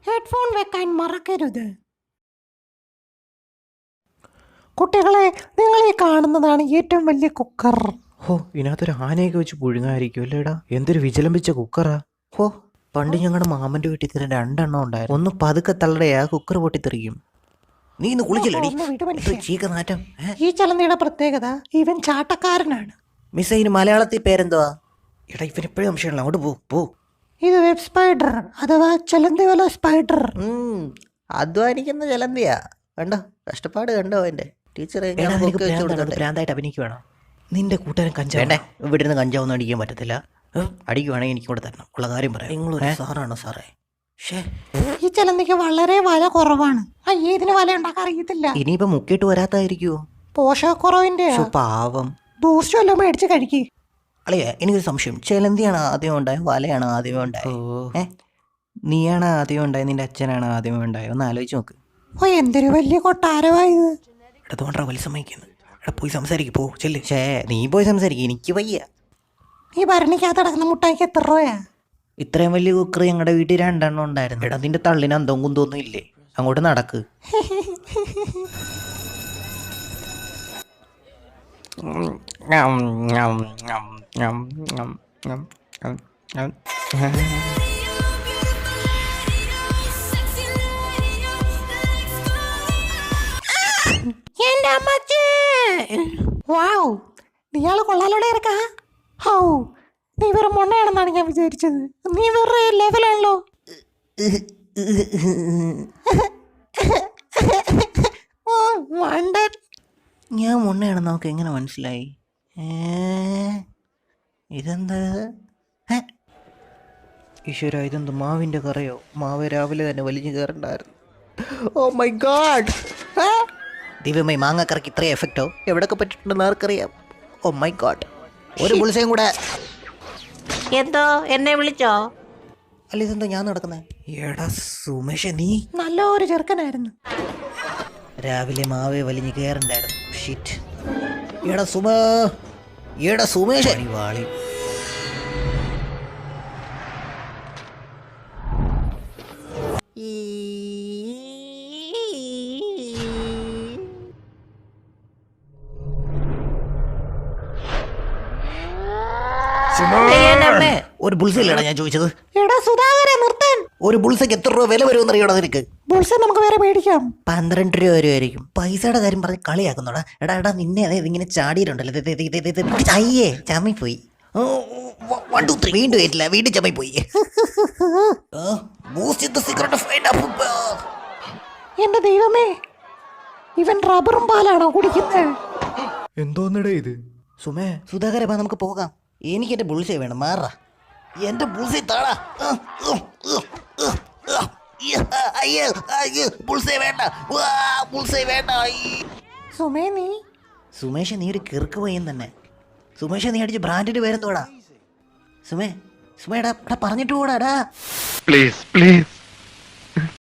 Headphone വെക്കാൻ മറക്കരുത്. കുട്ടികളെ, നിങ്ങൾ ഈ കാണുന്നതാണ് ഏറ്റവും വലിയ കുക്കർ. ഹോ, ഇതിനകത്തൊരു ആനയൊക്കെ വെച്ച് പുഴുങ്ങായിരിക്കും അല്ലേടാ. എന്തൊരു വിചലമ്പിച്ച കുക്കറാ. ഹോ, പണ്ട് ഞങ്ങളുടെ മാമന്റെ വീട്ടിൽ തന്നെ 2 എണ്ണം ഉണ്ടായിരുന്നു. ഒന്ന് പതുക്കെ തള്ളടയാ കുക്കർ പൊട്ടിത്തെറിക്കും. നീ ഇന്ന് കുളിച്ചില്ലടി? ഒന്ന് വിട് മനുഷ്യ. ചീക്ക നാറ്റം. ഈ ചലന്തിയുടെ പ്രത്യേകത ഇവൻ ചാട്ടക്കാരനാണ്. മിസ്, ഇതിന് മലയാളത്തിൽ പേരെന്തുവാ? എടാ, ഇവൻ എപ്പോഴും സംശയമുള്ള. അങ്ങോട്ട് പോ. ഇത് വെബ് സ്പൈഡർ അഥവാ ചലന്തി വല സ്പൈഡർ. അധ്വാനിക്കുന്ന ചലന്തിയാ. കണ്ടോ കഷ്ടപ്പാട്, കണ്ടോ അവന്റെ. ടീച്ചറെ ഭ്രാന്തായിട്ട് അഭിനയിക്കുവാണോ? നിന്റെ കൂട്ടുകാരൻ കഞ്ചാവ് വേണ്ടേ? ഇവിടെ നിന്ന് കഞ്ചാവൊന്നും അടിക്കാൻ പറ്റത്തില്ല. അടിക്കുവാണെങ്കിൽ എനിക്ക് കൂടെ തരണം. ഉള്ള കാര്യം പറയാം. നിങ്ങളൊരു സാറാണോ സാറേ? ഈ ചലന്തിക്ക് വളരെ വല കുറവാണ്. ഇതിന് വല ഉണ്ടാക്കാൻ അറിയത്തില്ല. ഇനിയിപ്പോ മുക്കിയിട്ട് വരാത്തായിരിക്കുവോ? പോഷകക്കുറവിന്റെ പാവം. ബൂസ്റ്റ് വല്ലതും മേടിച്ച് കഴിക്ക്. അളിയ, എനിക്കൊരു സംശയം. ചെലന്തിയാണ് ആദ്യം ഉണ്ടായത്, വലയാണ് ആദ്യമേ ഉണ്ടായത്? നീയാണ് ആദ്യം ഉണ്ടായത്, നിന്റെ അച്ഛനാണ് ആദ്യമേ ഉണ്ടായത്? ഒന്ന് ആലോചിച്ച് നോക്ക്. എന്തൊരു വലിയ കൊട്ടാരമായത്. എടാ, തോണ്ടാ വലിയ സമ്മതിക്കുന്നു. എടാ, പോയി സംസാരിക്കും. പോ ചെല്ല്. നീ പോയി സംസാരിക്കും, എനിക്ക് വയ്യ. ഈ ഭരണിക്കകത്ത് കിടക്കുന്ന മുട്ടായിക്ക് എത്ര രൂപയാ? ഇത്രയും വലിയ കുക്കർ ഞങ്ങളുടെ വീട്ടിൽ 2 എണ്ണം ഉണ്ടായിരുന്നു. എടാ, നിന്റെ തള്ളിന് അന്തവും കുന്തോന്നും ഇല്ലേ? അങ്ങോട്ട് നടക്ക്. എന്റെ അമ്മച്ചേ, വാവ്, നീയാള് കൊള്ളാലോടെ ഇറക്കാ. ഹൗ, നീ വേറെ മൊണ്ണയാണെന്നാണ് ഞാൻ വിചാരിച്ചത്. നീ വേറെ ലെവലാണല്ലോ. ഞാൻ മൊണ്ണയാണെന്ന് നമുക്ക് എങ്ങനെ മനസ്സിലായി? ഇതെന്താ? ഈശ്വര, ഇതെന്ത് മാവിൻ്റെ കറയോ? മാവ് രാവിലെ തന്നെ വലിഞ്ഞു കയറണ്ടായിരുന്നു. ഓ മൈ ഗാഡ്! ദൈവമേ, മാങ്ങക്കറക്ക് ഇത്രയും എഫക്റ്റോ എവിടെയൊക്കെ പറ്റിയിട്ടുണ്ടെന്ന് ആർക്കറിയാം. Oh my God! ഒരു പുളിസയും കൂടെ. എന്തോ എന്നെ വിളിച്ചോ? അല്ല, ഇതെന്താ ഞാൻ നടക്കുന്നത്? എടാ സുമേഷ്, നീ നല്ലൊരു ചെറുക്കനായിരുന്നു. രാവിലെ മാവേ വലിഞ്ഞു കയറണ്ടായിരുന്നു. ഷിറ്റ്. എടാ സുമേഷ്, വാളി. ഒരു ബുൾസയിലടാ ഞാൻ ചോദിച്ചത്. എടാ സുധാകരൻ, നിർത്താൻ. ഒരു ബുൾസയ്ക്ക് എത്ര രൂപ വില വരുമെന്ന് അറിയണോ നിനക്ക്? ബുൾസ നമുക്ക് വേറെ മേടിക്കാം. 12 രൂപ വരുമായിരിക്കും. പൈസയുടെ കാര്യം പറഞ്ഞ് കളിയാക്കുന്നോടാ. എടാ നിന്നെ അതായത് ഇങ്ങനെ ചാടിയിട്ടുണ്ടല്ലോ. അയ്യേ, ചമ്മിപ്പോയി. 1 2 3 വീണ്ടും ഏറ്റില്ല, വീണ്ടും ചമ്മിപ്പോയി. എന്റെ ദൈവമേ, ഇവൻ റബ്ബറും പാലാണോ കുടിക്കുന്നത്? എന്തോന്നടേ ഇത്? സുധാകര, നമുക്ക് പോകാം. എനിക്ക് എന്റെ ബുൾസേ വേണം. മാറാ, എന്റെ ബുൾസേ താടാ. സുമേഷ്, നീ ഒരു കിറുക്ക് പയ്യൻ തന്നെ. സുമേഷ്, നീ അടിച്ച് ബ്രാൻഡിന്റെ പേരെന്തോടാ? സുമേടാ പറഞ്ഞിട്ട് കൂടാടാ. പ്ലീസ്